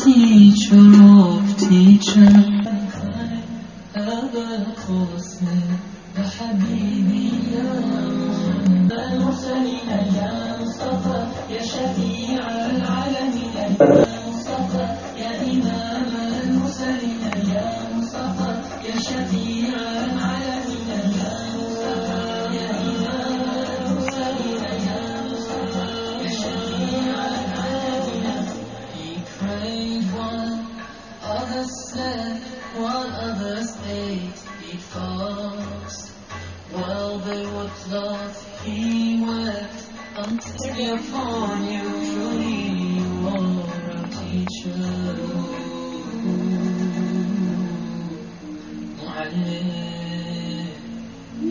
teacher of teacher أبا القاسم يا حبيبي يا محمد المرسلين يا مصطفى يا شفيع العالمين يا مصطفى يا إمام المرسلين يا مصطفى يا شفيع العالمين يا مصطفى يا إمام المرسلين يا مصطفى يا شفيع العالمين. He prayed one, others said, while others ate, he'd fast. While they would laugh, he wept, until upon you truly you are a teacher. Mu'allim,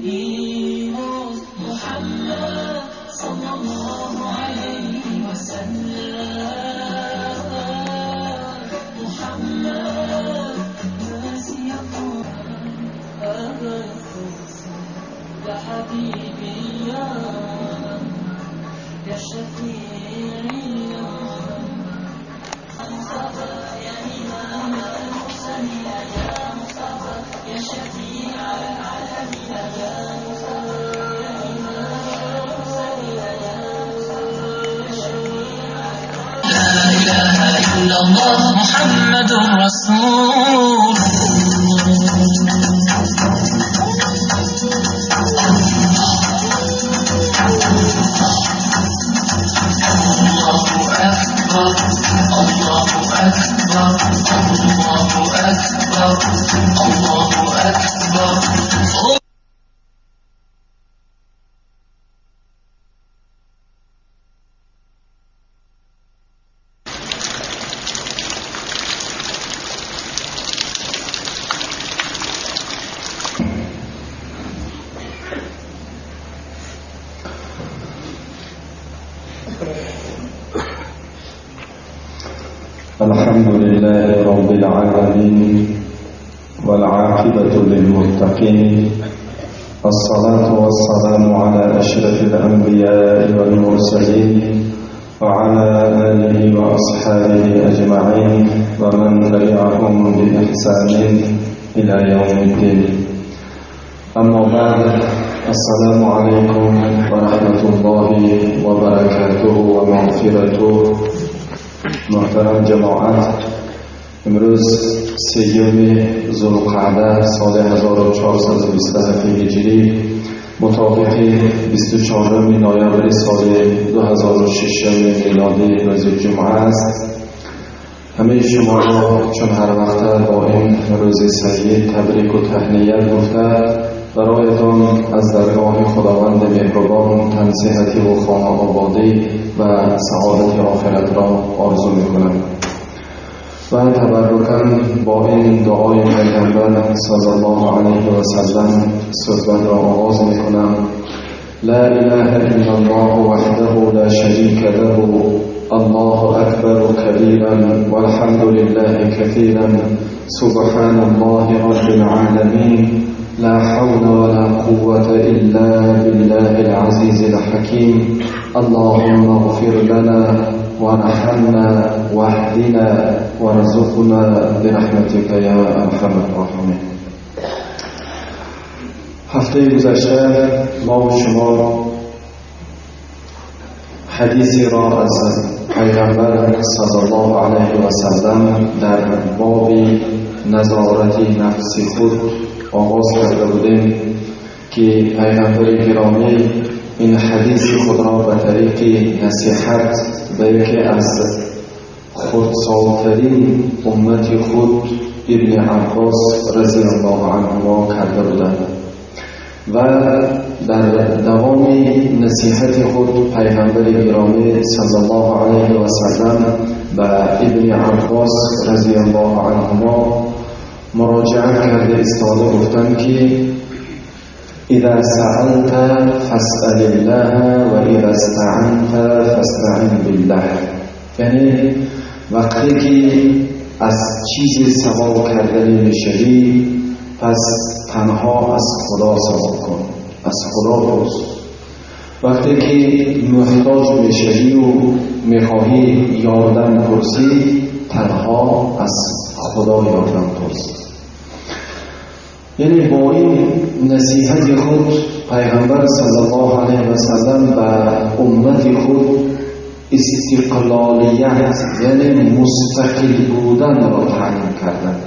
he was Muhammad sallallahu alayhi wa sallam. Muhammad, mercy upon أبا القاسم يا حبيبي يا شفيعي يا مصطفى يا إمام المرسلين يا مصطفى يا شفيع العالمين يا مصطفى يا إمام المرسلين يا مصطفى يا شفيع العالمين. لا إله إلا الله محمد رسول الحمد لله رب العالمين والعاقبة للمتقين الصلاة والسلام على أشرف الأنبياء والمرسلين وعلى آله وأصحابه أجمعين ومن تبعهم بإحسان إلى يوم الدين. أما بعد، السلام عليكم ورحمة الله وبركاته ومغفرته. محترم جماعت، امروز 3 ذوالقعده سال 1427 هجری مطابق 24 نوامبر سال 2006 میلادی روز جمعه است. همه شما را چون هر وقت با این روز سعید تبریک و تهنیت گفته برایتان از درگاه خداوند مهربان تنصیحتی و خانه آبادی و سعادت آخرت را آرزو میکنم و تبرکاً با این دعای پیغمبر صلی الله علیه و سلم صحبت را آغاز میکنم. لا اله الا الله وحده لا شریک له الله اکبر کبیرا والحمد لله کثیرا سبحان الله رب العالمین لا حول ولا قوة إلا بالله العزيز الحكيم. اللهم اغفر لنا وارحمنا واهدنا وارزقنا برحمتك يا أرحم الراحمين. هفته گذشته ما و شما حدیثی را از پیغمبر صلی الله علیه و سلم در باب نظارت نفس خود آغاز کرده بودیم که پیغمبر گرامی این حدیث خود را به طریق نصیحت به یکی از خردسال‌ترین امت خود ابن عباس رضی الله عنهما کرده بودند و در دوام نصیحت خود پیغمبر گرامی صلی الله علیه و سلم به ابن عباس رضی الله عنهما مراجعه کرده استاده گفتن که اذا سألت فاسأل الله و اذا استعنت فاستعن بالله، یعنی وقتی که از چیزی سوال کردنی میشوی پس تنها از خدا سوال کن، از خدا پرس. وقتی که محتاج میشوی و میخواهی یاردن پرسی تنها از خدا یادم پرس. یعنی با این نصیحت خود پیغمبر صلی الله علیه و سلم به امت خود استقلالیت یعنی مستقل بودن را تعلیم کردند.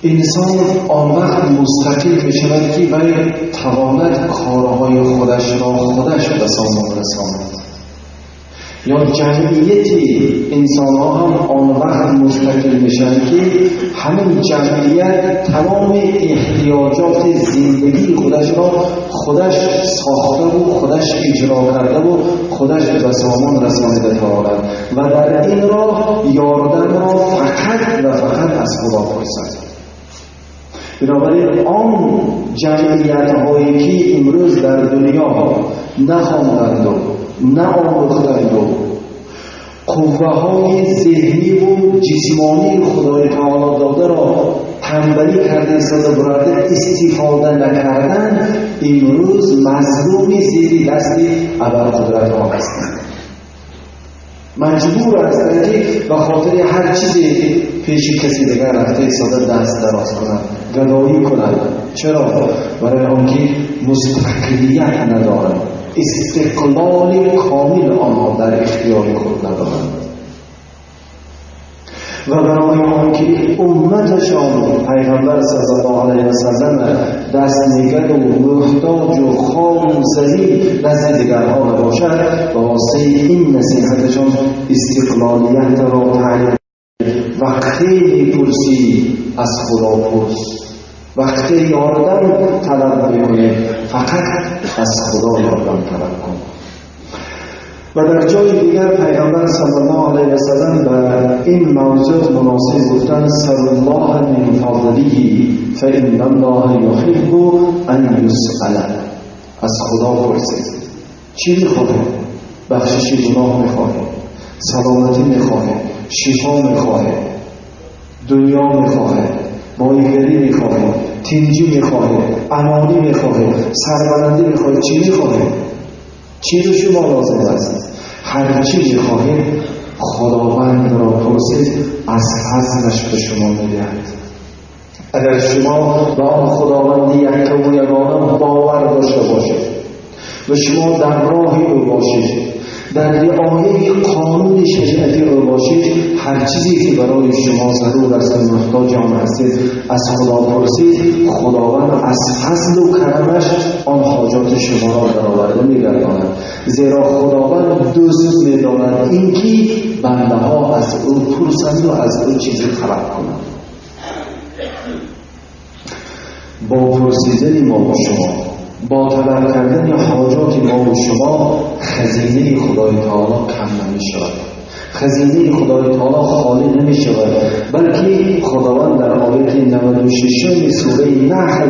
انسان آن وقت مستقل می شود که باید تواند کارهای خودش را خودش به سامان رساند. یا جمعیت انسان ها هم آن وقت مستقل می شود که همین جمعیت تمام احتیاجات زندگی خودش را خودش ساخته و خودش اجرا کرده و خودش به سامان رسانده دارد و در این راه یاردن را فقط و فقط از خدا پرسد. بنابراین آن جمعیت هایی که امروز در دنیا نخواندند و نآموختند و قوه های ذهنی و جسمانی خدای تعالی داده را تنبلی کرده ایستاده برده استفاده نکردن، امروز مظلوم زیر دست ابرقدرت ها هستند. مجبور هستند که به خاطر هر چیزی پیش کسی دیگر رفته ایستاده دست دراز کنند، گدایی کنند. چرا؟ برای آنکه مستقلیت ندارند، استقلال کامل آنها در اختیار خود ندارند و برای آنکه امتشان پیغمبر صلی الله علیه و سلم دست نگه و محتاج و خام و ذلیل نزد دیگرها نباشد، با واسطه این نصیحتشان استقلالیت را تعیین. وقتی میپرسی از خدا پرس، وقتی یاردن طلب میکنه فقط از خدا یاردن طلب کن. و در جای دیگر پیغمبر صلی الله علیه و سلم به این موضوع مناسب گفتن سر الله من فضله فإن الله یحب ان یسأل. از خدا پرسید. چی میخواه؟ بخشش گناه میخواه، سلامتی میخواه، شفا میخواه، دنیا میخواه، مایگری میخواه، تنجی میخواه، امانی میخواه، سربلندی میخواه. چی میخواه؟ چی رو شما لازم است؟ هر چی میخواه خداوند را پرسید، از فضلش به شما میدهد. اگر شما به آن خداوند یکتا و یگانه باور داشته باشید و شما در راه او باشید، در رعایت قانون شریعتی او باشید، هر چیزی که برای شما ضرور است و محتاج آن هستید از خدا پرسید، خداوند از فضل و کرمش آن حاجات شما را برآورده می‌گرداند. زیرا خداوند دوست می‌دارد اینکه بنده ها از او پرسند و از او چیزی طلب کنند. با پرسیدن ما و شما، با طلب کردن حاجات ما و شما، خزینه خدای تعالی کم نمی شود، خزینه خدای تعالی خالی نمی شود، بلکه خداوند در آیه 96 سوره نحل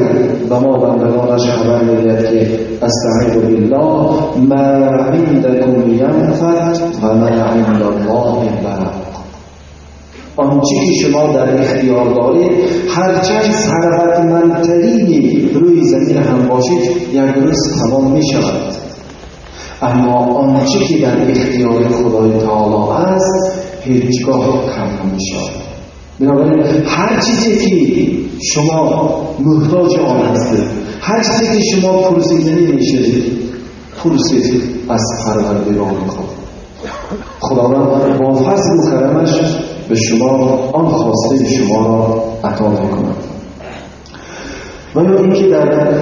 به ما بندگانش خبر می‌دهد که استعیذ بالله ما عندکم ینفد و ما عند الله باق. آنچه که شما در اختیار دارید هرچند ثروتمندترین روی زمین هم باشید یک روز تمام می شود، اما آنچه که در اختیار خدای تعالی است هیچگاه کم نمی شود. بنابراین هر چیزی که شما محتاج آن هستید، هر چیزی که شما پرسیدنی می شدید، پرسید از پروردگار خود. خداوند با فضل و کرمش به شما آن خواسته شما را عطا می‌کند. و یا اینکه در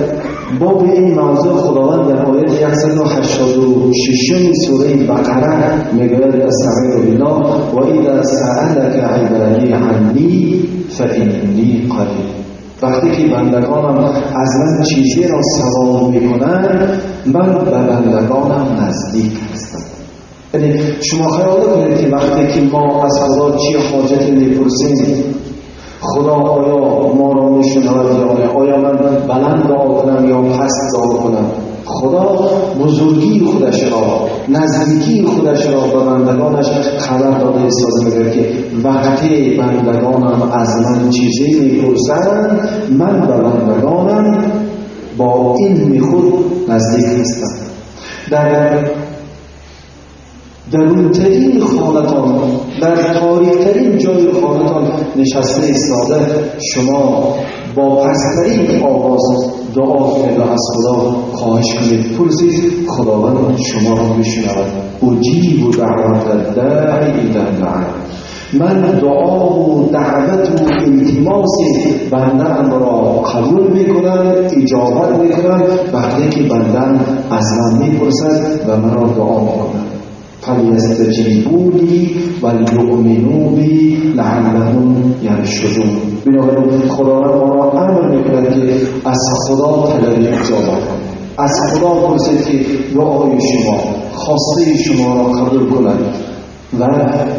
باب این موضوع خداوند در آیه 186 سوره بقره میگوید استعیذ بالله و اذا سألك عبادی عنی فإنی قریب. وقتی که بندگانم از من چیزی را سوال میکنند، من به بندگانم نزدیک هستم. یعنی شما خیال کنید که وقتی که ما از خدا چی حاجتی میپرسیم، خدا آیا ما را میشنود یا نه؟ آیا من بلند دعا کنم یا پست دعا کنم؟ خدا بزرگی خودش را، نزدیکی خودش را به بندگانش خبر داده ایستاده میگه که وقتی بندگانم از من چیزی میپرسند، من به بندگانم با علم خود نزدیک هستم. در درونترین خانتان، در تاریکترین جای خانتان نشسته ایستاده، شما با پسترین آواز دعا کنید و از خدا خواهش کنید، پرسید، خداوند شما را میشنود. اجیب دعوت الداعی اذا دعان. من دعا و دعوت و التماس بنده را قبول میکنم، اجابت میکنم وقتی که بنده از من میپرسد و مرا دعا میکنم. فلیستجیبوا لی ولیؤمنوا بی لعلهم یرشدون. بنابراین خداوند ما را امر میکند که از خدا طلب اجابت کنید، از خدا پرسید که دعای شما، خواسته شما را قبول کند و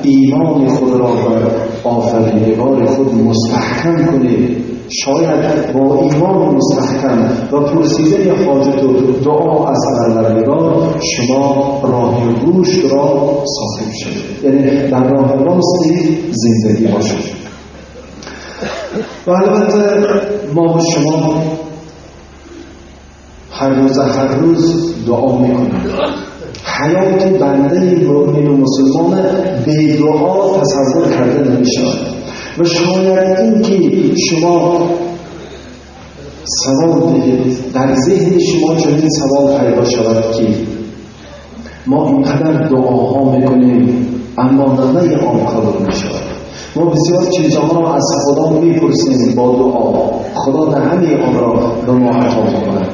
ایمان خود را بر آفریدگار خود مستحکم کنید. شاید با ایمان مستحکم و پرسیدن حاجت و دعا از پروردگار شما راه رشد را صاحب شد، یعنی در راه راست زندگی باشید. و البته ما و شما هر روز دعا میکنیم. حیات بنده مؤمن و مسلمان به دعا تصور کرده نمیشود و شاید این که شما سوال دهید، در ذهن شما چنین سوال پیدا شود که ما اینقدر دعاها میکنیم اما نمه آن قبول میشود. ما بسیار چیزها را از خدا میپرسیم با دعا، خدا در همه آن را به ما عطا میکند.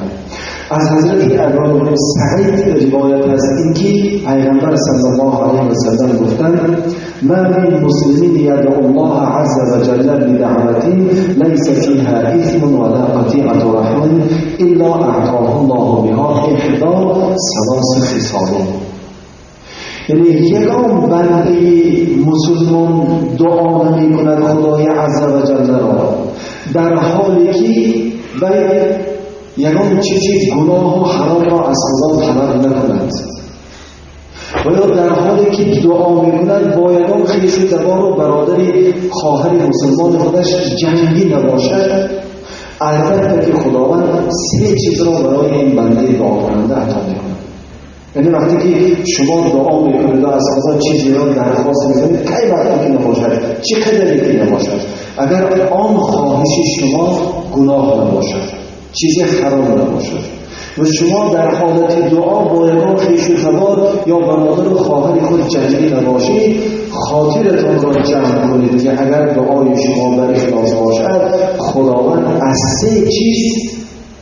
از حضرت ابو سعید روایت است اینکه پیغمبر صلی الله علیه و سلم گفتند: ما من مسلمین یدعو الله عز وجل بدعوة ليس فيها اثم ولا قطيعة رحم الا اعطاه الله بها احدى ثلاث خصال. یعنی یگان بنده مسلمان دعا نمی کند خدای عز وجل را در حالی که یگان چیزی گناه و حرام را از خدا طلب نکند و یا در حالی که دعا میکند با یگان خویش و دوار و برادری خواهر مسلمان خودش جنگی نباشد. البته که خداوند سه چیز را برای این بنده دعا کننده عطا میکند. یعنی وقتی که شما دعا میکنید و از خدا چیزی را درخواست میکنید، کی وقتی که نباشد، چه قدری که نباشد، اگر آن خواهش شما گناه نباشد، چیزی حرام نباشد و شما در حالت دعا با یگان خویش و دوار یا برادر و خواهر خود جنگی نباشید، خاطرتان را جمع کنید که اگر دعای شما بر اخلاص باشد، خداوند از سه چیز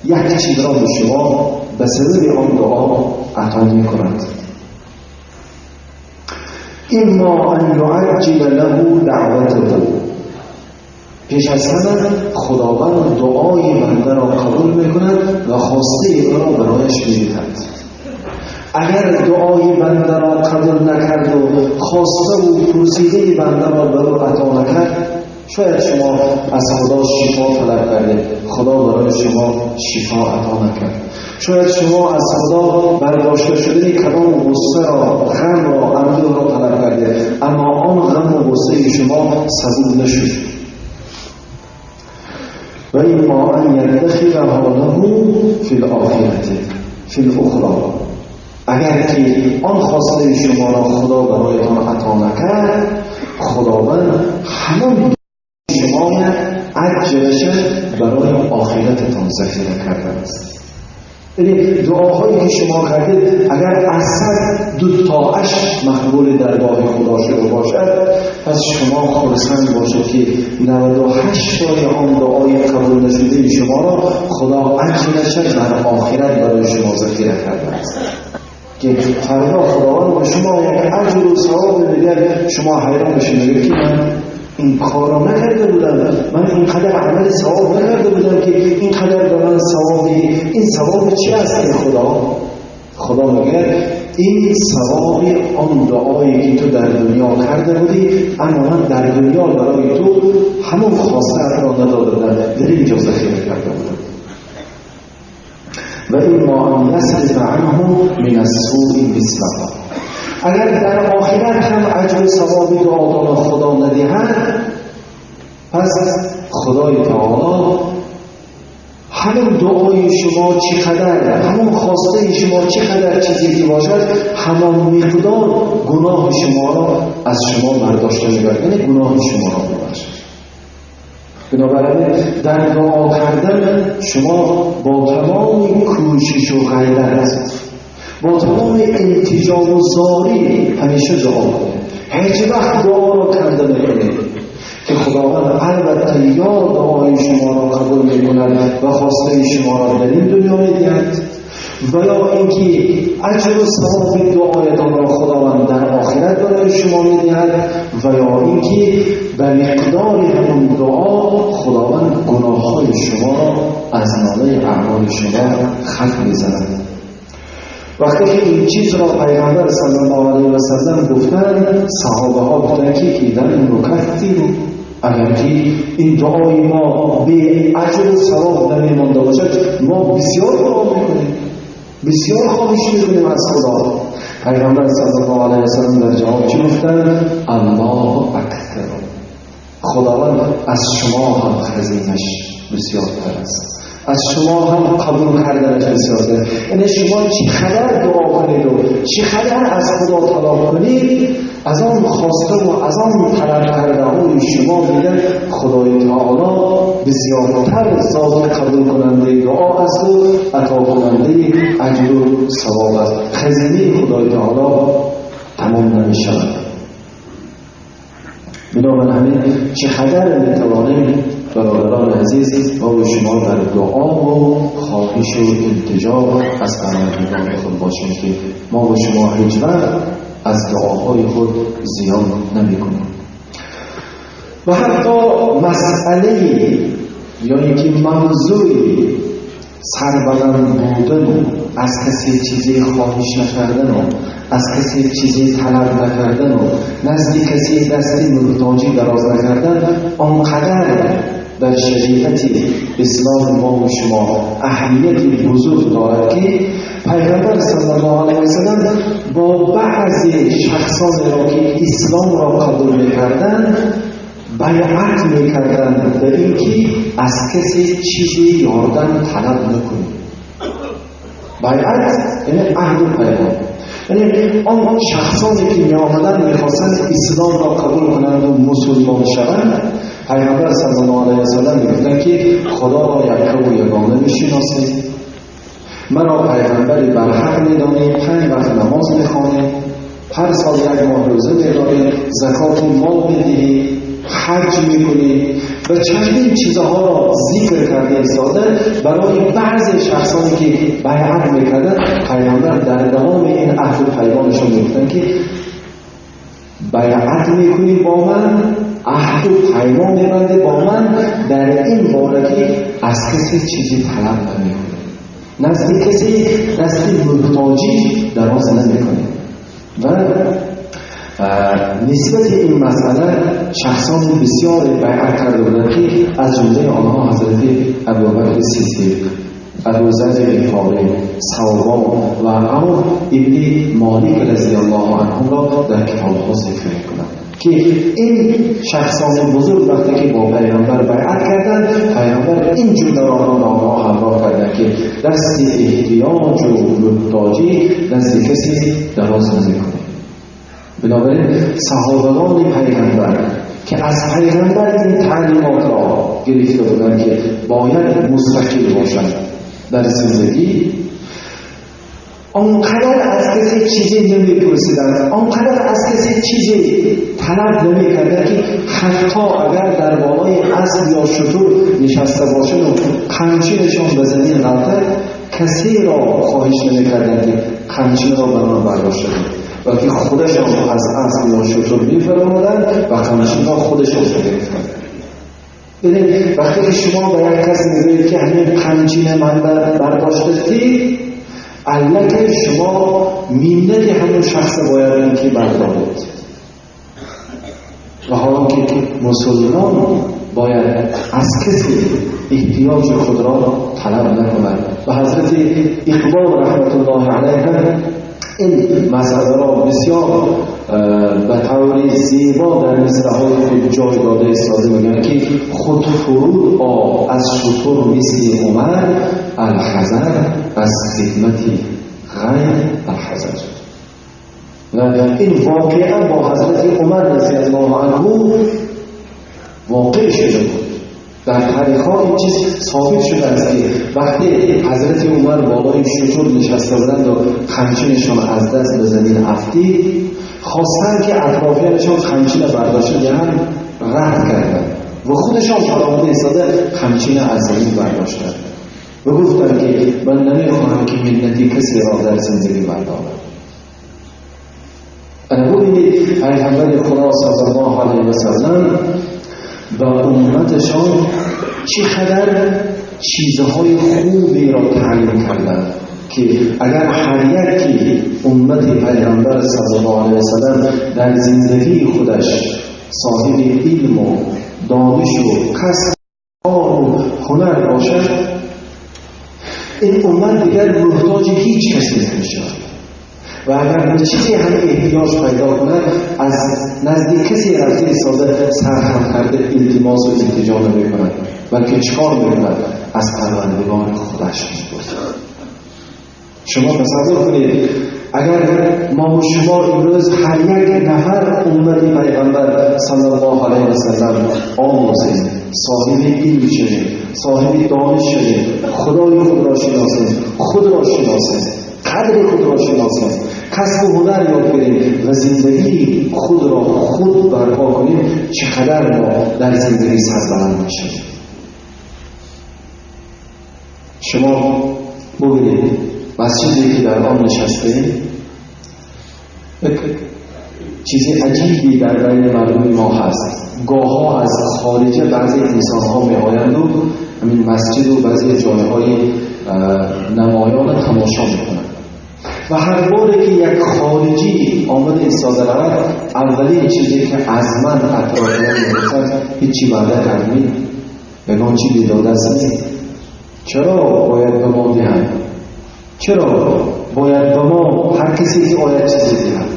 یک چیز را به شما به سبب آن دعا عطا می‌کند. اما ان یعجل له دعوته، پیش از همه خداوند دعای بنده را قبول میکند و خواسته او را برایش میدهد. اگر دعای بنده را قبول نکرد و خواسته و پرسیده بنده را به او عطا نکرد، شاید شما از خدا شفا طلب کردید، خدا برای شما شفا عطا نکرد. شاید شما از خدا برداشته شدن کلام و غصه را، غم را، اندوه را طلب کردید، اما آن غم و غصه شما صبور نشد. و اما ان یدخرها له فی الاخرة فی الاخرى، اگر که آن خواسته شما را خدا برایتان عطا نکرد، خداوند همون شما اجرش برای آخرتتان ذخیره کرده است. یعنی دعاهایی که شما کردید اگر اصلا دو تاش مقبول درگاه خدا شده باشد، پس شما خرسند باشید که 98 تای آن دعای قبول نشده شما را خدا اجرش در آخرت برای شما ذخیره کرده است که فردا خداوند به شما یک اجر و ثواب می‌دهد. شما حیران بشید که من این کار را نکرده بودم، من اینقدر عمل ثواب نکرده بودم که اینقدر به من ثوابی، این ثواب چی است ای خدا؟ خدا میگه این ثواب آن دعایی که تو در دنیا کرده بودی، اما من در دنیا برای تو همون خواسته را نداده بودم، در اینجا ذخیره کرده بودم. و اما ان یصرف عنه من السوء مثلها، اگر در آخرت هم اجر ثوابی دعا خدا ندهد، پس خدای تعالی همون دعای شما چقدر، همون خواسته شما چقدر چیزی که باشد، همان مقدار گناه شما را از شما برداشته می‌کند، یعنی گناه شما را ببخشد. بنابراین در دعا کردن شما با تمام کوشش و غیرت، با تمام التجا و زاری همیشه دعا کنید. هیچ وقت دعا را کنده نکنید که خداوند البته یا دعای شما را قبول می‌کند و خواسته شما را در این دنیا می‌دهد و یا اینکه اجر و ثواب دعایتان را خداوند در آخرت برای شما می‌دهد و یا اینکه به مقدار همون دعا خداوند گناه‌های شما را از نامه اعمال شما خط می‌زند. وقتی که این چیز را پیغمبر صلی الله علیه و سلم گفتند، صحابه ها گفتند که در نکفتی اگر که این دعای ما به اجر و ثواب نمی‌مانده باشد، ما بسیار دعا می‌کنیم، بسیار خواهش می‌کنیم از خدا. پیغمبر صلی الله علیه و سلم در جواب چی گفتند؟ الله اکبر. خداوند از شما هم خزینش بسیارتر است، از شما هم قبول کردنش بسیارتر. یعنی شما چقدر دعا کنید و چقدر از خدا طلب کنید، از آن خواسته و از آن طلب کرده های شما میگن خدای تعالی بسیارتر ذات قبول کننده دعا است و عطا کننده اجر و ثواب است. خزینه خدای تعالی تمام نمی‌شود. بنابراین چقدر میتوانیم برادران عزیز ما و شما در دعا و خواهش و التجا از پروردگار خود باشیم که ما و شما هیچ وقت از دعاهای خود زیان نمی کنیم. و حتی مسئله یا اینکه موضوعی سربلند بودن، از کسی چیزی خواهش نکردن و از کسی چیزی طلب نکردن و نزد کسی دستی محتاجی دراز نکردن، آنقدر در شریعت اسلام ما و شما اهمیت بزرگ دارد که پیغمبر صلی الله علیه و سلم با بعضی شخصان را که اسلام را قبول می‌کردند بیعت می‌کردند به اینکه از کسی چیزی یاردن طلب نکنید. بیعت یعنی عهد و پیمان، یعنی آن شخصانی که می‌آمدند می‌خواستند اسلام را قبول کنند و مسلمان شوند، پیغمبر صلی الله علیه و سلم می‌گفتند که خدا را یک و یگانه می‌شناسید، مرا پیغمبر برحق می‌دانید، 5 وقت نماز می‌خوانید، هر سال 1 ماه روزه می‌دارید، زکات مال می‌دهید، حج می‌کنید و چندین چیزها را ذکر کرده ایستاده. برای بعضی شخصانی که بیعت می‌کردند، پیغمبر در دوام این عهد و پیمانشون می‌گفتند که بیعت می‌کنی با من، عهد و پیمان می‌بندی با من در این باره که از کسی چیزی طلب نمی‌کنی، نزد کسی دست محتاجی دراز نمی‌کنی. و نسبت این مسئله شخصان بسیار بیعت کرده بودند که از جمله آنها حضرت ابوبکر صدیق، ابوذر غفاری، ثوبان و عوف ابن مالک رضی الله عنهم را در کتاب‌ها ذکر می‌کنند که این شخصان بزرگ وقتی که با پیغمبر بیعت کردند، پیغمبر این جمله را آنها همراه کردند که دست احتیاج و محتاجی نزد کسی دراز نمی‌کنید. بنابراین صحابگان پیغمبر که از پیغمبر این تعلیمات را گرفته بودند که باید مستقل باشند در زندگی، آنقدر از کسی چیزی نمی‌پرسیدند، آنقدر از کسی چیزی طلب نمی‌کردند که حتی اگر در بالای اسب یا شتر نشسته باشند و قمچینشان به زمین غلطه، کسی را خواهش نمی‌کردند که قمچین را بر آن برداشته کنند، بلکه خودشان از اسب یا شتر می‌فرمودند و قمچین را خودشان می‌گرفتند. ببینید وقتی که شما به یک کسی میگویید که همین قمچین من برداشتی، البته شما منت همون شخص باید این که بردارید. و حالا که مسلمان باید از کسی احتیاج خود را طلب نکند. و حضرت اقبال رحمت الله علیه این مسئله را بسیار به طور زیبا در مصرع‌های خود جای داده ایستاده میگن که خود فرود از شطور مثل عمر الحذر از خدمت غیر الحذر. و این واقعا با حضرت عمر رضی الله عنه واقع شده بود. در تاریخ‌ها این چیز ثابت شده است که وقتی حضرت عمر بالای شطور نشسته بودند و خمچینشان از دست به زمین افتید، خواستند که اطرافیانشان خمچین برداشته هم رد کردند و خودشان فراموده ایستاده خمچین از زمین برداشتند و گفتند که من نمیخواهم که منتی کسی را در زندگی بردارم. انا ببینید پیغمبر خدا صلی الله علیه و سلم و امتشان چقدر چیزهای خوبی را تعلیم کردند که اگر هر یکی امت پیغمبر صلی الله علیه و سلم در زندگی خودش صاحب علم و دانش و کسب و هنر باشد، این امت دیگر محتاج هیچ کسی نمیشود و اگر چیزی هم احتیاج پیدا کند از نزدیک کسی رفته ایستاده سر هم کرده التماس و التجا نمی‌کند، بلکه چکار می‌کند؟ از پروردگار خودش می‌پرسد. شما تصور کنید اگر ما و شما امروز هر یک نفر امت پیغمبر صلی الله علیه و سلم آموزیم، صاحب علم شدیم، صاحب دانش شدیم، خدای خود را شناسیم، خود را شناسیم، قدر خود را شناسیم، کسب و هنر یاد بگیریم و زندگی خود را خود برپا کنیم، چقدر ما در زندگی سربلند میشیم. شما ببینید مسجدی که در آن نشسته چیزی عجیبی در بین مردم ما هست. گاه‌ها از خارج بعضی انسان‌ها می‌آیند و همین مسجد و بعضی جای‌های نمایان تماشا می‌کنند و هر باری که یک خارجی آمد ایستاده رود، اولین چیزی که از من اطرافیان می‌پرسد هیچی وعده کردی؟ بگان چی بیداده است؟ چرا باید به ما دهند؟ چرا باید به ما هر کسی که آید چیزی دهند؟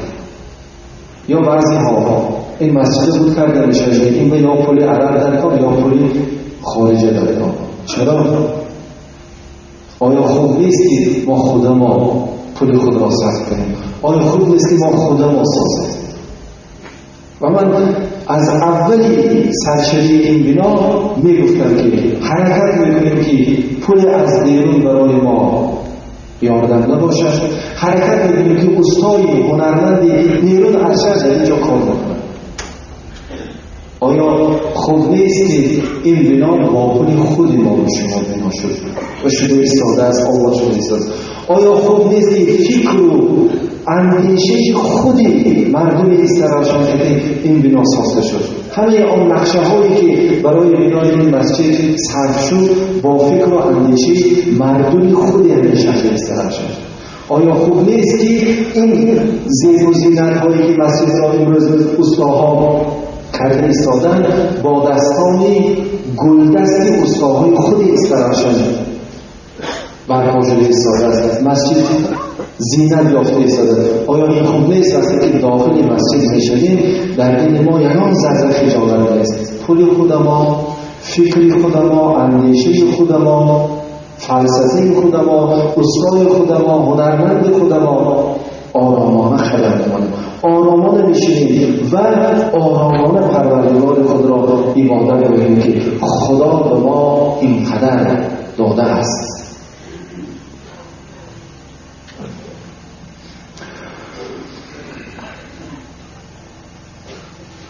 یا بعضی ها این مسجد بود کرده میشه این به یا پولی عرب در کار یا پولی خارج در کار. چرا؟ آیا خوب نیست که ما خود ما پول خود را صرف کنیم؟ آیا خوب نیست که ما خود ما سازیم؟ و من از اولی سرچشمه این بنا میگفتم که حرکت میکنیم که پول از بیرون برای ما یاردم نباشد، حرکت میکنیم که استای هنرمندی نیرون ارشد در اینجا کار بکنه. آیا خوب نیست که این بنا با پول خود ما به شما بنا شد و شده ایستاده از الله شده ایستاده؟ آیا خوب نیست که فکر و اندیشه خود مردم استراشان که این بنا ساخته شد؟ همه آن نقشه هایی که برای بنای این مسجد صرف شد با فکر و اندیشه مردم خود همین شهر استراشان. آیا خوب نیست که این زیب و زینت هایی که مسجد را امروز استاها کرده ایستادن با دستان گلدست استاهای خود استراشان برپا شده ایستاده است؟ مسجد زینت یافته ایستاده. آیا این خوب نیست وقتی که داخل مسجد میشویم در این ما یکان ذره خجالت نیست؟ پول خود ما، فکر خود ما، اندیشه خود ما، فلسفه خود ما، استاد خود ما، هنرمند خود ما، آرامانه خدمت کنیم، آرامانه بشینیم و آرامانه پروردگار خود را عبادت کنیم که خدا به ما اینقدر داده است.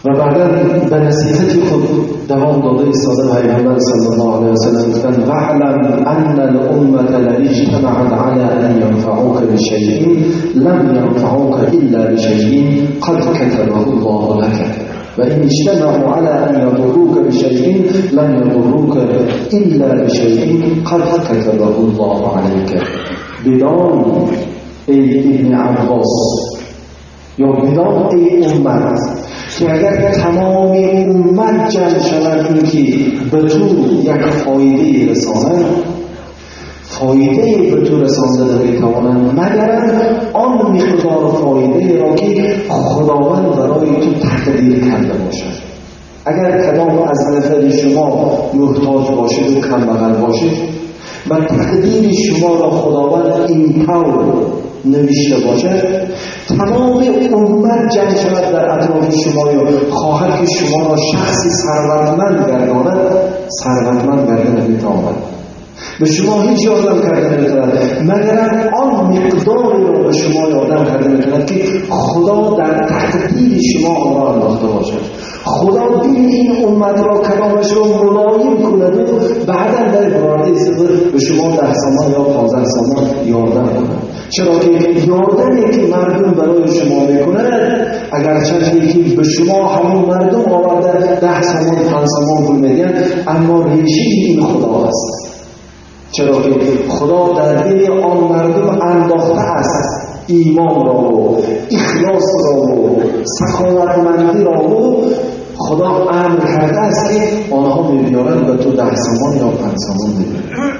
و بعدا به نصیحت خود دوام داده ایستاده پیغمبر صلی الله علیه و سلم گفتند واعلم ان الامه لئن اجتمعت علی ان ينفعوك بشیء لم ينفعوك الا بشیء قد كتبه الله لك و ان اجتمعوا على ان يضروك بشیء لم يضروك الا بشیء قد كتبه الله عليك. بدان ای ابن عباس یا بدان ای امت که اگر تمام امت جمع شوند این که به تو یک فایده رسانند، فایده به تو رسانده نمیتوانند مگر آن مقدار فایده را که خداوند برای تو تقدیر کرده باشد. اگر کدام از نفر شما محتاج باشد و کم بغل باشد و تقدیر شما را خداوند این طور نوشته باشد، تمام امت جمع شود در اطراف شما یا خواهد که شما را شخصی ثروتمند گرداند، ثروتمند گرداند نمیتواند. به شما هیچ یادم کرده نمیتواند مگر آن مقداری را به شما یادم کرده نمیتواند که خدا در تقدیر شما آن را انداخته باشد. خدا دل این امت را کلامش را ملایم کند و بعدا در وارد صبر به شما 10 سامان یا 15 سامان یاردن کند. چرا که یاردنی که مردم برای شما میکنند اگرچه که به شما همون مردم آورده 10 سامان 5 سامان پول میدن، اما ریشه این خدا است. چرا که خدا در دل آن مردم انداخته است ایمان را و اخلاص را و سخاوتمندی را و خدا امر کرده است که آنها می‌بیارند به تو 10 سامان یا 5 سامان می‌بیارند.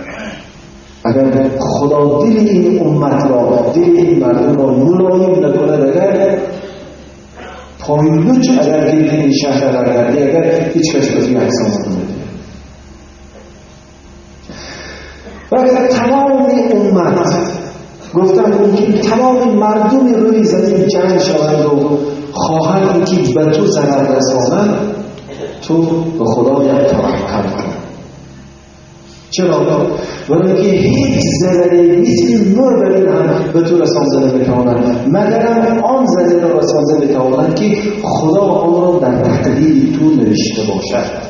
اگر خدا دل این امت را، دل این مردم را ملایم نکند، اگر پایلوچ اگر دل این شهر را گردی، اگر هیچ کس به تو 1 سامان نمی‌بیارد و اگر تمام امت گفتم که تمام مردم روی زمین جمع شوند و خواهند که به تو ضرر رسانند، تو به خدا یک توکل کن. چرا؟ برای که هیچ ضرری مثل مرد هم به تو رسانده نمیتواند مگر آن ضرر را رسانده میتواند که خدا آن را در تقدیر تو نوشته باشد.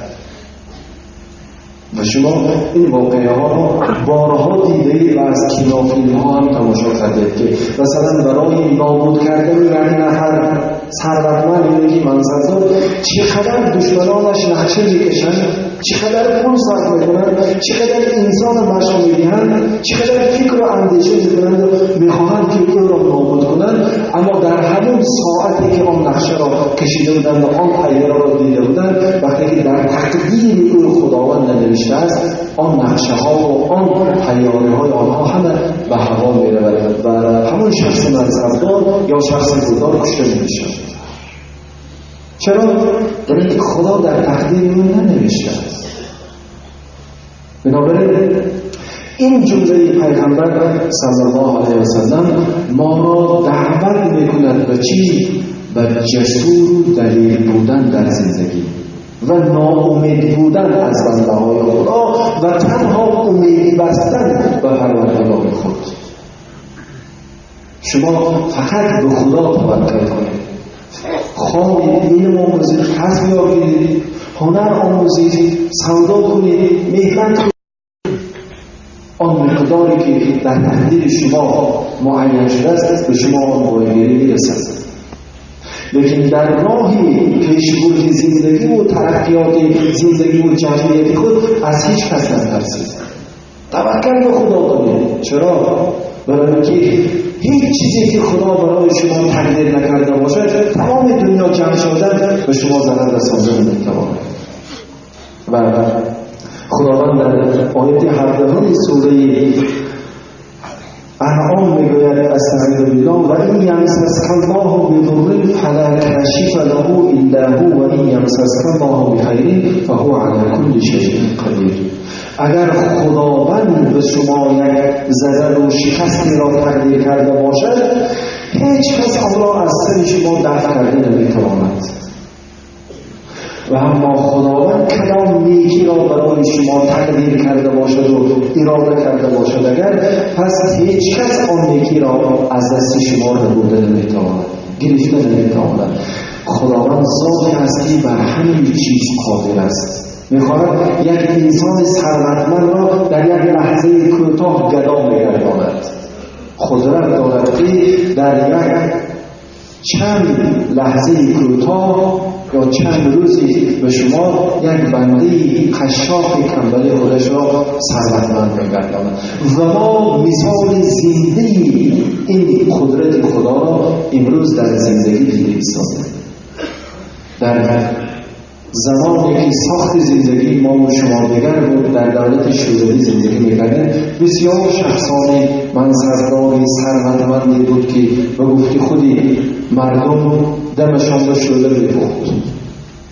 و شما این واقعه ها را بارها دیده و از کینافیلم ها هم تماشا کردید که مثلا برای نابود کردن یک نفر ثروتمند یا منصبدار چقدر دشمنانش نقشه میکشند، چقدر پول صرف میکنند، چقدر انسان مشغول میدهند، چقدر فکر و اندیشه میکنند و میخواهند که او را نابود کنند، اما در همون ساعتی که آن نقشه را کشیده بودند و آن پیره را دیده بودند، وقتی که در تقدیر او خداوند ننوشته است، آن نقشه ها و آن پیاره های آنها همه به هوا میرود و همون شخص منصبدار یا شخص بودار کشته میشود. چرا؟ برای که خدا در تقدیر او ننوشته است. بنابراین این جمله پیغمبر صلی الله علیه وسلم ما را دعوت میکند به چی؟ به جسور دلیل بودن در زندگی و ناامید بودن از بنده های خدا و تنها امیدی بستن به پروردگار خود. شما فقط به خدا توکل کنید. خواهید علم آموزید، کسب یابید، هنر آموزید، سودا کنید، محنت کنید، آن مقداری که در تقدیر شما معین شده است به شما آن بایگیری میرسد. لیکن در راهی پیشبرد زندگی و ترقیات زندگی و جمعیت خود از هیچ کس نترسید. توکل به خدا کنید. چرا؟ برای که هیچ چیزی که خدا برای شما تقدیر نکرده باشد تمام دنیا جمع شدن به شما ضرر رسانده نمیتواند. و خداوند در آیت 17 سوره انعام میگوید استعیذ بالله و این یمسسک الله بضر فلا کاشف له الا هو و این یمسسک الله بخیر فهو علی کل شیء قدیر. اگر خداوند به شما یک ضرر و شکستی را تقدیر کرده باشد، هیچ کس آن را از سر شما دفع کرده نمیتواند. و اما خداوند کدام نیکی را برای شما تقدیر کرده باشد و اراده کرده باشد، اگر پس هیچ کس آن نیکی را از دست شما نبرده نمیتواند، گرفته نمیتواند. خداوند ذاتی است که بر همین چیز قادر است. میخواهد یک انسان ثروتمند را در یک لحظه کوتاه گدا میگرداند. قدرت دارد که در یک چند لحظه کوتاه یا چند روزی به شما یک بنده قشاق کمبل خودش را ثروتمند میگرداند. و ما مثال زنده این قدرت خدا را امروز در زندگی دیده ایستاده. در زمانی که ساخت زندگی ما و شما دیگر بود در دولت شوروی زندگی میکردیم، بسیار شخصان منصبداری ثروتمندی بود که به گفته خودی مردم دمشان را شعله می‌پخت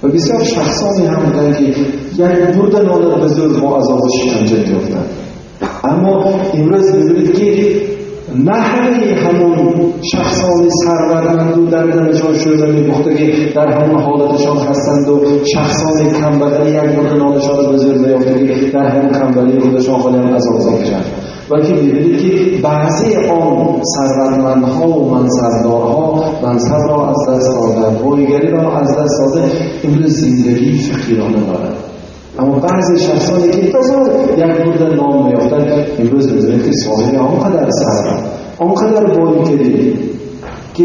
و بسیار شخصانی هم بودند که یک برده نان بزرگ با عذاب و شکنجه می‌افتند. اما امروز می‌بینید که نه همون شخصان ثروتمند و در دمشان شعله می‌پخته که در همون حالتشان هستند و شخصان کمبخت یک برده نانشان را بزرگ می‌یافته که در همون کمبختی خودشان خالی هم عذاب می‌کشند. بلکه می‌بینید که بعضی آن ثروتمندها و منصبدارها منصب را از دست دادند، بایگری را از دست داده، امروز زندگی فقیرانه دارند. اما بعضی شخصانی که بزرگ یک برده نان می‌یافتند، امروز می‌بینید که صاحب آنقدر ثروت، آنقدر بایگری که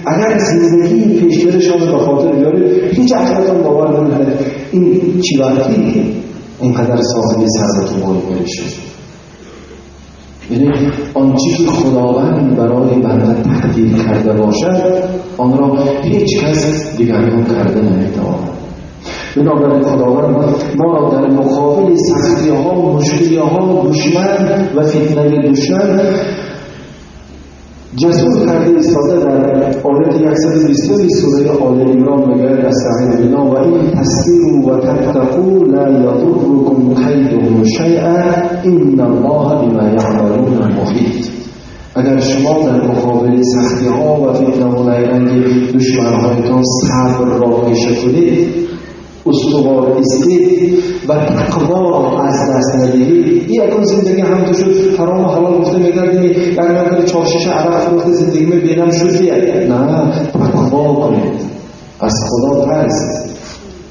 اگر زندگی پیشبرشان به خاطر بیارید، هیچ اخلاقتان باور نمی‌کنید این چی وقتی اینقدر صاحب ثروت و بایگری شد. یعنی آنچه که خداوند برای بنده تقدیر کرده باشد آن را هیچ کس دیگران کرده نمی‌تواند. بنابراین خداوند ما را در مقابل سختی‌ها، مشکل‌ها، دشمن و فتنه دشمن جسور کرده ایستاده. در آیت 120 سوره آل عمران میگوید استعین بالله و این تصبروا و تتقوا لا یضرکم کیدهم شیئا ان الله بما یعملون محیط. اگر شما در مقابل سختی‌ها و فتنه و نیرنگ دشمن‌هایتان صبر را پیشه کنید، استوار استید و تقوا را از دست ندهید، یکون زندگی هم تو شد حرام و حلال گفته میگردیم، در مقدار 4-6 عرق فروخته زندگی بینم شد بیاد. نه، تقوا کنید، از خدا ترسید.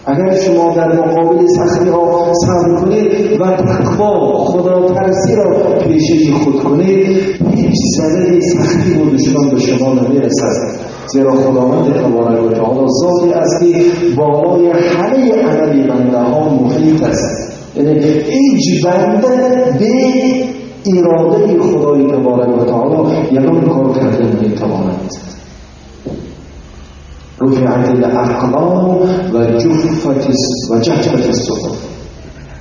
اگر شما در مقابل سختی ها صبر کنید و تقوا خدا ترسی را پیشه خود کنید، هیچ ضرر سختی و دشمن به شما نمیرسد. زیرا خداوند تبارک و تعالی ذاتی است که بالای همه عمل بنده ها محیط است. یعنی هیچ بنده به اراده خدای تبارک و تعالی یکان کار کرده نمیتواند. رفعت الاقلام و جفت الصحف.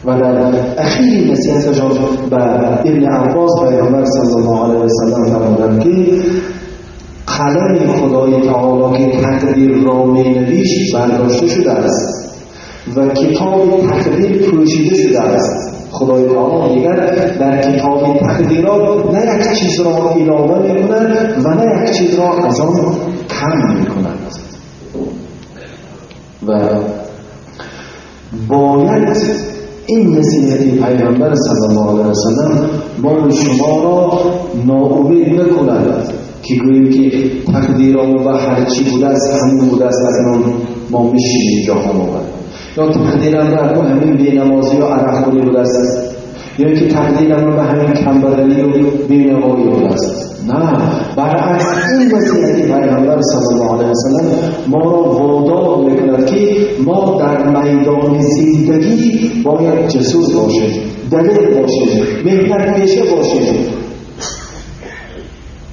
و در اخیر نصیحتشان به ابن عباس پیامبر صلی الله علیه و سلم فرمودند که قلم خدای تعالی که تقدیر را می‌نویسد برداشته شده است و کتاب تقدیر پوشیده شده است. خدای تعالی دیگر در کتاب تقدیرات نه یک چیز را علاوه می‌کند و نه یک چیز را از آن کم می‌کند. و باید این نصیحت پیغمبر صلی الله علیه و سلم ما شما را ناامید نکند که گوییم که تقدیرمون و هرچی بوده است همین بوده است، اکنون ما میشیم اینجا هم آمد، یا تقدیرم را به همین بینمازی و عرق‌خوری بوده است، یا که تقدیرم را به همین کمبدلی و بینوایی بوده است. نه، برعکس این نصیحت پیغمبر صلی الله علیه وسلم ما را وادار میکند که ما در میدان زندگی باید جسور باشیم، دلیل باشیم، مهنت پیشه باشیم.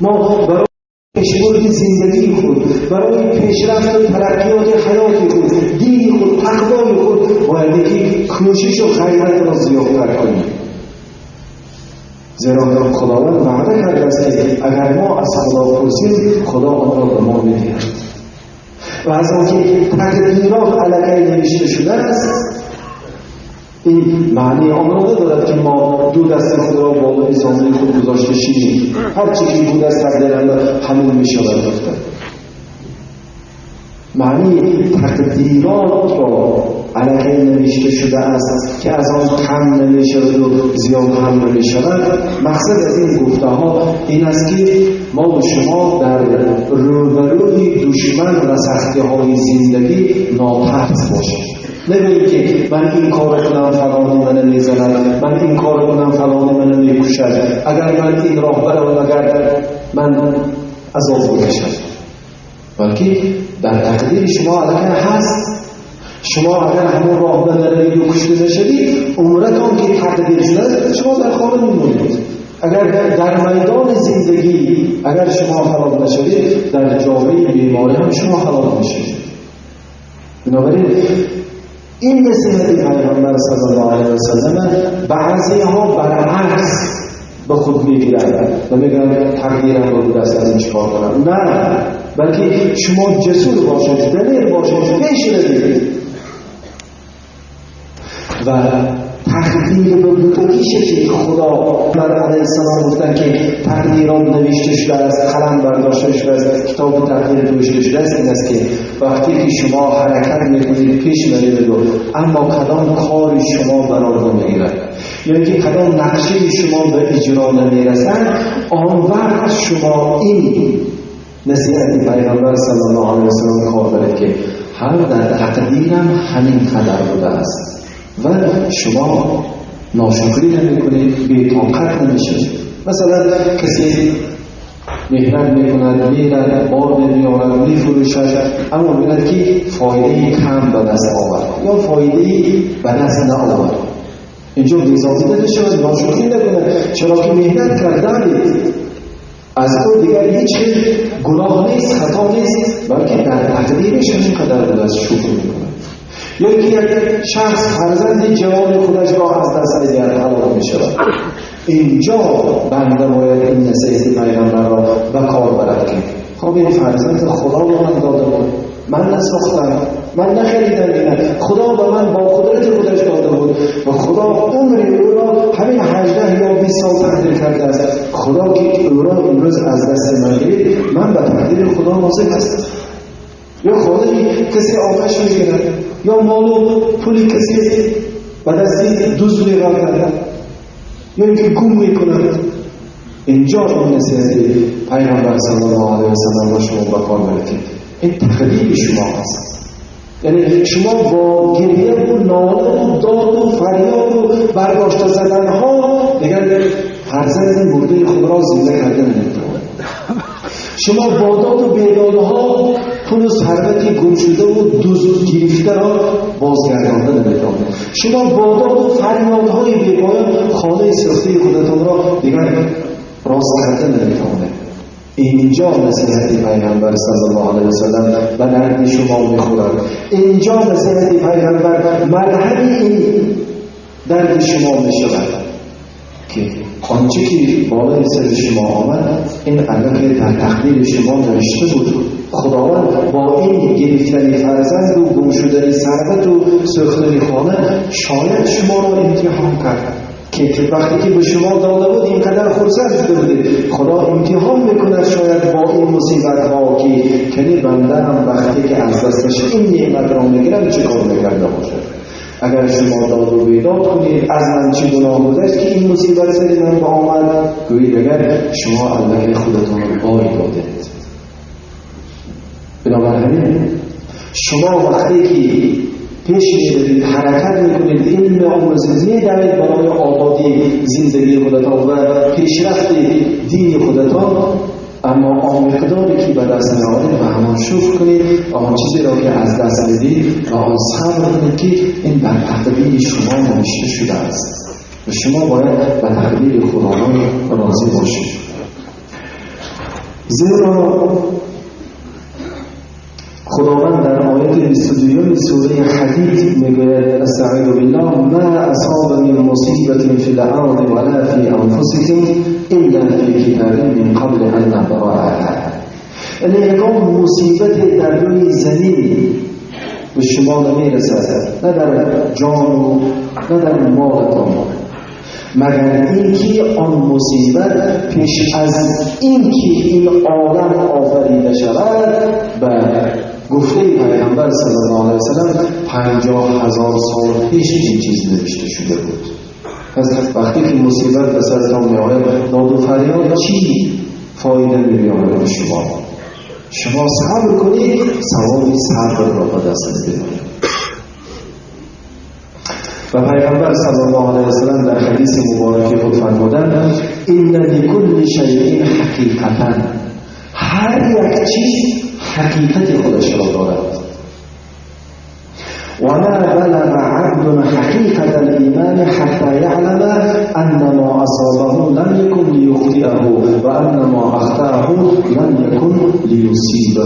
ما برای پیشبرد زندگی خود، برای پیشرفت و ترقیات حیات خود، دین خود، تقوای خود باید که کوشش و غیرت را زیادتر کنیم. زیرا خداوند وعده کرده است که اگر ما از خدا پرسیم خدا آن را به ما می‌دهد. و از آنکه تقدیرات علیه نوشته شده است، این معنی آن را ندارد که ما دو دست خود را بالای زانوی خود گذاشته شیم، هر چی که بود است تقدیرنده همون می‌شود گفتن. معنی تقدیرات را علیه نوشته شده است که از آن کم نمی‌شود و زیاد هم نمی‌شود. مقصد از این گفته ها این است که ما و شما در روبروی دشمن و سختی‌های زندگی ناترس باشیم. نمی‌گوییم که من این کار کنم فلانی منو می‌زند، من این کار کنم فلانی منو می‌کشد، اگر من این راه برم اگر من عذاب بکشم. بلکه در تقدیر شما علیه هست. شما اگر همون راه بروید و کشته نشوید، عمرتان که تقدیر شده شما در خانه میمونید. اگر در میدان زندگی اگر شما حلال نشوید، در جامعه بیماری هم شما حلال نشوید. بنابراین این نصیحت پیغمبر صلی الله علیه و سلم بعضی ها برعکس به خود میگیرن و میگن تقدیرم رو بود از این چیکار کنم. نه، بلکه شما جسور باشید، دلیر باشید، پیش روید و تقدیر به بودگیشه که خدا بر علیه السلام گفتن که تقدیرات نوشته شده است، قلم برداشته شده است، کتاب تقدیر نوشته شده است. این است که وقتی که شما حرکت میکنید پیش میرید اما کدام کار شما برای نمیگیرد یا که کدام نقشه شما به اجرا نمیرسد، آن وقت شما این نصیحت پیغمبر صلی الله علیه و سلم کار دارید که هر در تقدیرم همین قدر بوده است و شما ناشکری نمیکنید، بی‌طاقت نمیشید. مثلا کسی مهنت میکند، میرد، بار میارد، میفروشد، اما میبیند که فایده کم به دست آورد یا فایده به دست نآورد. اینجا بی‌ضابطه نشود، ناشکری نکند، چرا که مهنت کردید. از او دیگر هیچ گناه نیست، خطا نیست، بلکه در تقدیرش همینقدر به دست شکر میکند. یا که یک شخص فرزند جوان خودش را از دست می‌دهد، هلاک می‌شود. اینجا بنده باید این نصیحت پیغمبر را به کار برد که خب این فرزند خدا به من داده بود، من نساختم، من نخریدم، اینه خدا به من با قدرت خودش داده بود و خدا عمر او را همین 18 یا 20 سال تقدیر کرده است. خدا که او را امروز از دست من گرفت، من به تقدیر خدا ناظر هستم. یا خواهی کسی آتش میگیرد یا مال و پولی کسی به دستی دوز می‌آورد یا اینکه گم میکند. اینجا اون نصیحت پیغمبر صلی الله علیه و سلم را شما به کار برید. این تقدیر شما است. یعنی شما با گریه و ناله و داد و فریاد و برداشته زدن ها دیگر فرزند مرده خود را زنده کرده نمی‌توانید. شما با داد و بیداد ها پول و ثروت گم شده و دزد گرفته را بازگردانده نمی‌توانید. شما با داد و فریادهای بی‌پایان خانه ساخته خودتان را دیگر راست کرده نمی‌توانید. اینجا نصیحت پیغمبر صلی الله علیه و سلم به درد شما می‌خورد. اینجا نصیحت پیغمبر مرهم این درد شما می‌شود که آنچه که بالای سر شما آمد این علت در تقدیر شما نوشته بود. خداوند با این گرفتن فرزند و گم شدن ثروت و سوختن خانه شاید شما را امتحان کرد که وقتی که به شما داده بود اینقدر خرسند شده بودید. خدا امتحان میکند شاید با این مصیبت ها که کنی بنده هم وقتی که از دستش این نعمت را میگیرم چه کار میکرده باشد. اگر شما داد و بیداد کنید از من چه گناه بودست که این مصیبت سر من به آمد، گویید اگر شما علت خودتان رو باری دادید. بنابراین شما وقتی که پیش می‌برید، حرکت می‌کنید، علم آموزید، می‌دوید برای آبادی زندگی خودتان و پیشرفت دین خودتان، اما آن مقداری که به دست می‌آورید و همان شکر کنید، آن چیزی را که از دست می‌دید و آن صبر کنید که این در تقدیر شما نوشته شده است و شما باید به تقدیر خداوند راضی باشید. زیرا خداوند در آیت 22 سوره حدید میگوید استعیذ بالله ما اصاب من مصیبت فی الارض ولا فی انفسکم الا فی کتاب من قبل ان نبرأها. یعنی یکم مصیبت در روی زمین به شما نمیرسد، نه در جان و نه در مالتان، مگر اینکه آن مصیبت پیش از اینکه این عالم آفریده شود به گفته پیغمبر صلی الله علیه و سلم 50,000 سال پیش این چیز نوشته شده بود. پس وقتی که مصیبت به سرتان میآید داد و فریاد چی فایده می‌آورد به شما؟ شما صبر کنید، ثواب صبر را به دست می‌آورید. و پیغمبر صلی الله علیه و سلم در حدیث مبارک خود فرمودند ان لکل شیء حقیقتا، هر یک چیز حقیقت خودش را دارد. ولا بلغ عبد حقیقت الایمان حتی یعلم ان ما اصابه لم یکن لیخطئه و ان ما اخطأه لم یکن لیصیبه.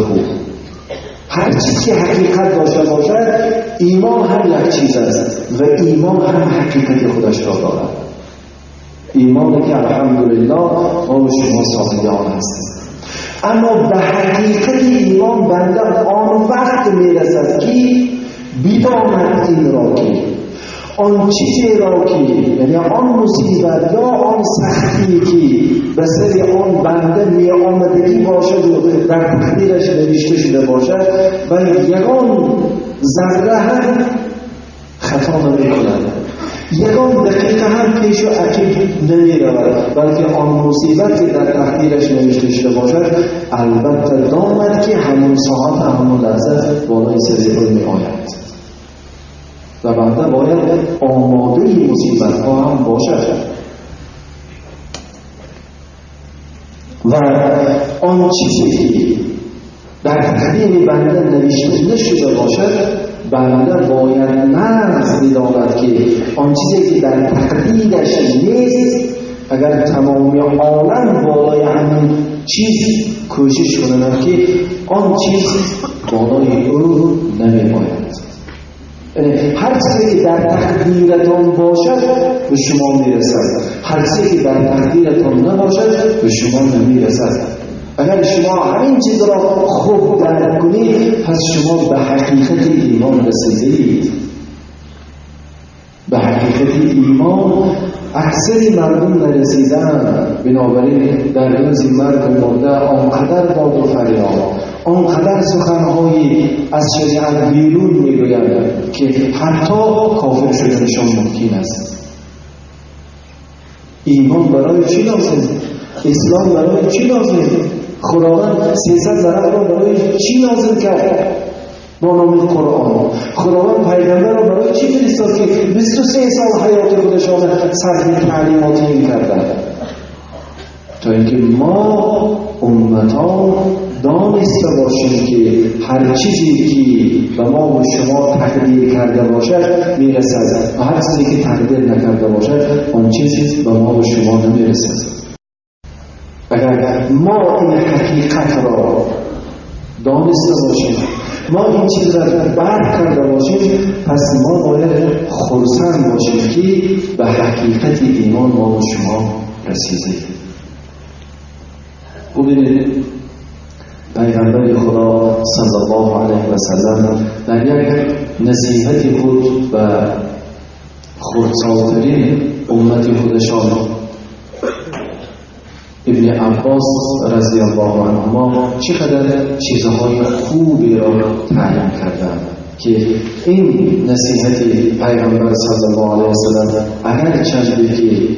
هر چیزی که حقیقت داشته باشد، ایمان هم یک چیز است و ایمان هم حقیقت خودش را دارد. ایمانی که الحمدلله ما و شما صاحب آن هستیم. اما به حقیقت ایمان بنده آن وقت میرسد که بداند این را که آن چیزی را که یعنی آن مصیبت یا آن سختی که به سر آن بنده می آمدگی باشد و در تقدیرش نوشته شده باشد و یگان ذره هم خطا نمی کند، یگان دقیقه هم پیش و عقب نمی رود، بلکه آن مصیبت که در تقدیرش نوشته شده باشد البته دامد که همون ساعت همون لحظه بالای سر او می آید و بنده باید آماده مصیبت ها هم باشد و آن چیزی که در تقدیر بنده نوشته نشده باشد بنده باید نرز بداند که آن چیزی که در تقدیرش نیست اگر تمامی عالم بالای همین چیز کوشش کنند که آن چیز بالای او نمی باید. هر چیزی که در تقدیرتان باشد به شما میرسد، هر چیزی که در تقدیرتان نباشد به شما نمیرسد. اگر شما همین چیز را خوب درک کنید پس شما به حقیقت ایمان رسیدید. به حقیقت ایمان اکثر مردم نرسیدن، بنابراین در روز مرگ و مرده آنقدر داد و فریاد، آنقدر سخنهایی از شریعت بیرون میگویند که حتی کافر شدنشان ممکن است. ایمان برای چی لازم؟ اسلام برای چی لازم؟ خداوند 300 ورق را برای چی نازل کرد؟ با نام قرآن. خداوند پیغمبر را برای چی فرستاد که 23 سال حیات خودشان صرف تعلیمات این کردند؟ تا اینکه ما امتان دانسته باشیم که هر چیزی که به ما و شما تقدیر کرده باشد میرسد و هر چیزی که تقدیر نکرده باشد آن چیزی به ما و شما نمیرسد. اگر ما این حقیقت را دانسته باشیم، ما این چیز را درک کرده باشیم، پس ما باید خرسند باشیم که به حقیقت ایمان ما و شما رسیدیم. ببینید پیغمبر خدا صلی الله علیه و سلم در یک نصیحت خود و خردسال‌ترین امت خودشان ابن عباس رضی الله عنهما چقدر چیزهای خوبی را تعلیم کردند که این نصیحت پیغمبر صلی الله علیه و سلم اگر چندی که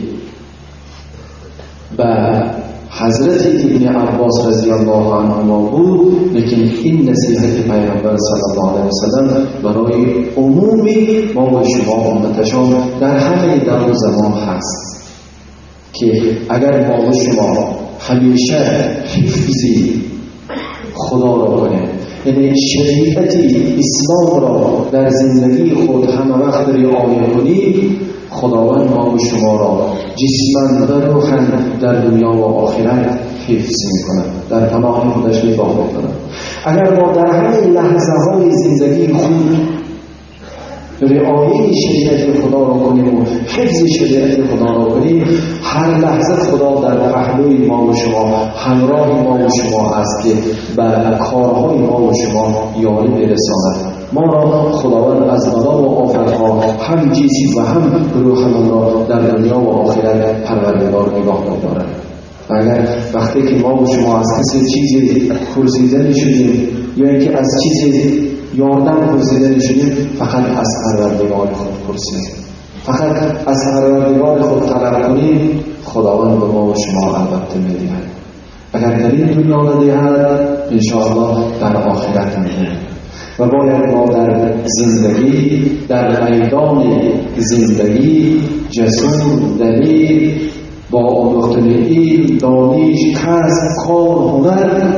به حضرت ابن عباس رضی الله عنهما بود، لیکن این نصیحت پیغمبر صلی الله علیه و سلم برای عمومی ما و شما امتشان در همه دور و زمان هست که اگر ما و شما همیشه حفظی خدا را کنیم، یعنی شریعت اسلام را در زندگی خود همه وقت رعایت کنیم، خداوند ما و شما را جسماً و روحاً در دنیا و آخرت حفظ می‌کند، در پناه خودش نگاه می‌کند. اگر ما در همه لحظه های زندگی خود رعایت شریعت خدا را کنیم و حفظ شریعت خدا را کنیم، هر لحظه خدا در پهلوی ما و شما، همراه ما و شما است که به کارهای ما و شما یاری برساند. ما را خداوند از بلا و آفت‌ها هم جسم و هم روحمان را در دنیا و آخرت پروردگار نگاه می‌دارد. و اگر وقتی که ما و شما از کسی چیزی پرسیده شدیم یا اینکه از چیزی یاردن پرسیده شدیم، فقط از پروردگار خود پرسید، فقط از پروردگار خود طلب کنیم، خداوند به ما و شما البته می‌دهد. اگر در این دنیا ندهد، انشاءالله در آخرت می‌دهد. و باید ما در زندگی، در میدان زندگی جسور، دلیل، با آموختن علم، دانش، کسب، کار، هنر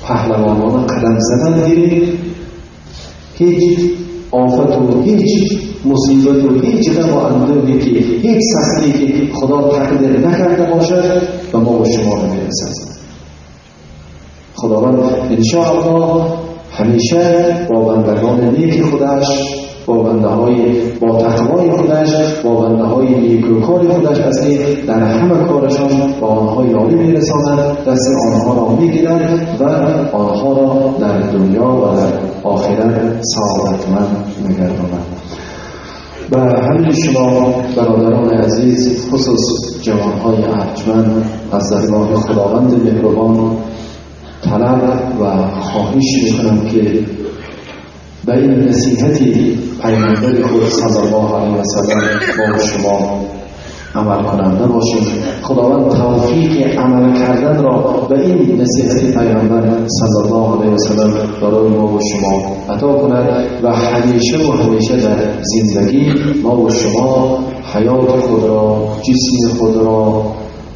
پهلوانان قدم زدن گیریم. هیچ آفت و هیچ مصیبت و هیچ غم و اندوهی که هیچ سختی که خدا تقدیر نکرده باشد به ما و شما نمیرسد. خداوند انشاءالله همیشه با بندگان نیک خودش، با بنده های با تقوای خودش، با بنده های نیکوکار خودش است که در همه کارشان با آنها یاری میرساند، دست آنها را میگیرند و آنها را در دنیا و در آخرت سعادتمند میگردانند. و همین شما برادران عزیز، خصوص جوانهای ارجمند، از درگاه خداوند مهربان طلب و خواهش میکنم که به این نصیحتی پیامبر خود صلی الله علیه و سلم با شما عمل کننده باشیم. خداوند توفیق عمل کردن را به این نصیحت پیامبر صلی الله علیه و سلم برای ما و شما عطا کند و همیشه و همیشه در زندگی ما و شما حیات خود را، جسم خود را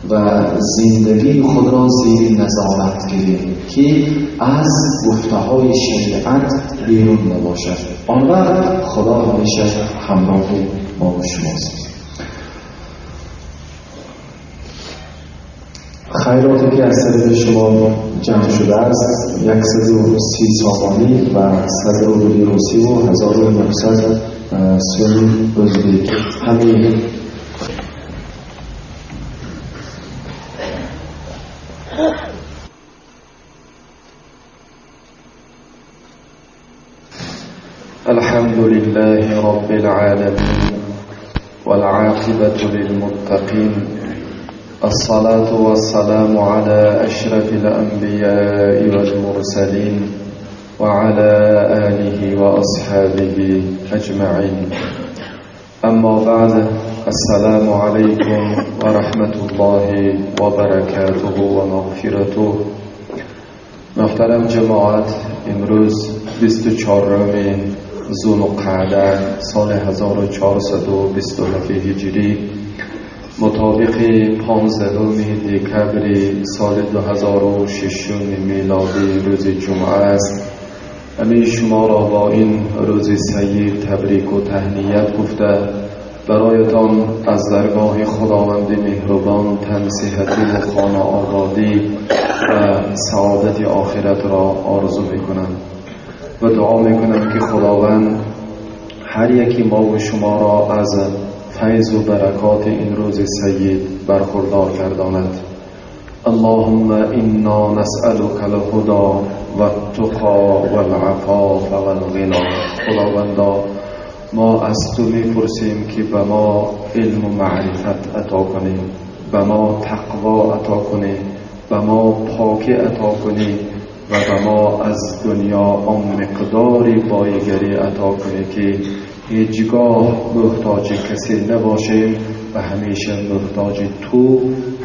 و زندگی خود را زیر نظارت گیریم که از گفته های شریعت بیرون نباشد. آن وقت خدا همیشه همراه ما و شماست. خیراتی که از طرف شما جمع شده است 130 سامانی و 100 روبلی روسی و 1900 سوم ازبک. همین الحمد لله رب العالمين والعاقبة للمتقين، الصلاة والسلام على أشرف الأنبياء والمرسلين وعلى آله وأصحابه أجمعين. أما بعد، السلام عليكم ورحمة الله وبركاته ومغفرته. محترم جماعت، امروز 24 ذوالقعده سال 1427 هجری مطابق 15 دکبر سال 2006 میلادی روز جمعه است. همه شما را با این روز سعید تبریک و تهنیت گفته برایتان از درگاه خداوند مهربان تنصیحتی و خانه آبادی و سعادت آخرت را آرزو میکنم و دعا میکنم که خداوند هر یکی ما و شما را از فیض و برکات این روز سعید برخوردار گرداند. اللهم انا نسألك الهدى والتقى والعفاف والغنى. خداوندا ما از تو میپرسیم که به ما علم و معرفت عطا کنی، به ما تقوا عطا کنی، به ما پاکی عطا کنی و به ما از دنیا آن مقداری بایگری عطا کنی که هیچگاه محتاج کسی نباشیم و همیشه محتاج تو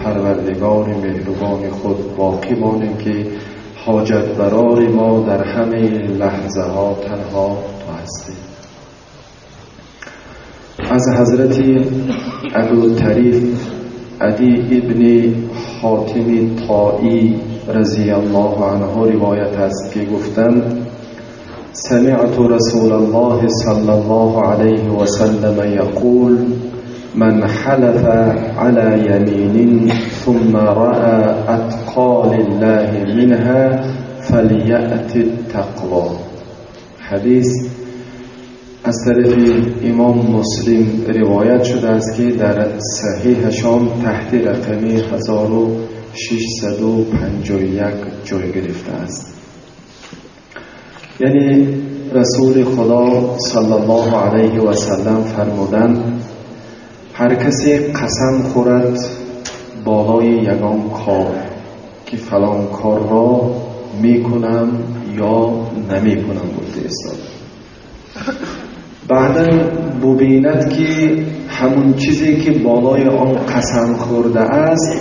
پروردگار مهربان خود باقی مانیم که حاجت برای ما در همه لحظه ها تنها تو هستی. از حضرت ابو طریف عدی ابن حاتم طائی رضی الله عنه روایت است که گفتند سمعت رسول الله صلی الله علیه و سلم یقول من حلف على یمین ثم رأى اتقى لله منها فلیأت التقوى. حدیث از طرف امام مسلم روایت شده است که در صحیحشان تحت رقم 1651 جای گرفته است. یعنی رسول خدا صلی الله علیه و سلم فرمودند هر کسی قسم خورد بالای یگان کار که فلان کار را میکنم یا نمیکنم گفته است، بعدا ببیند که همون چیزی که بالای آن قسم خورده است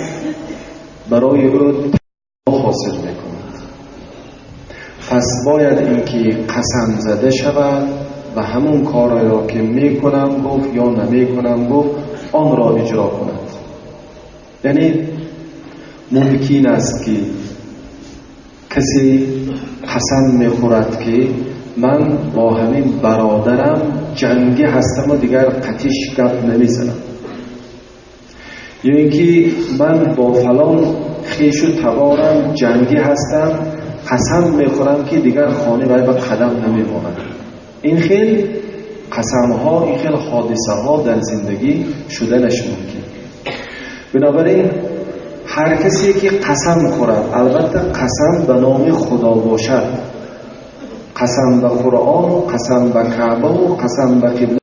برای او حاصل میکند، پس باید اینکه قسم زده شود و همون کار را که میکنم گفت یا نمیکنم گفت آن را اجرا کند. یعنی ممکن است که کسی قسم میخورد که من با همین برادرم جنگی هستم و دیگر قطیش گپ نمیزنم، یا اینکه من با فلان خیش و تبارم جنگی هستم قسم میخورم که دیگر خانه وی به قدم نمیماند. این خیلی قسم ها، این خیلی حادثه ها در زندگی شدنش ممکن. بنابراین هر کسی که قسم خورد، البته قسم به نام خدا باشد، قسم به قرآن و قسم به کعبه و قسم به قبله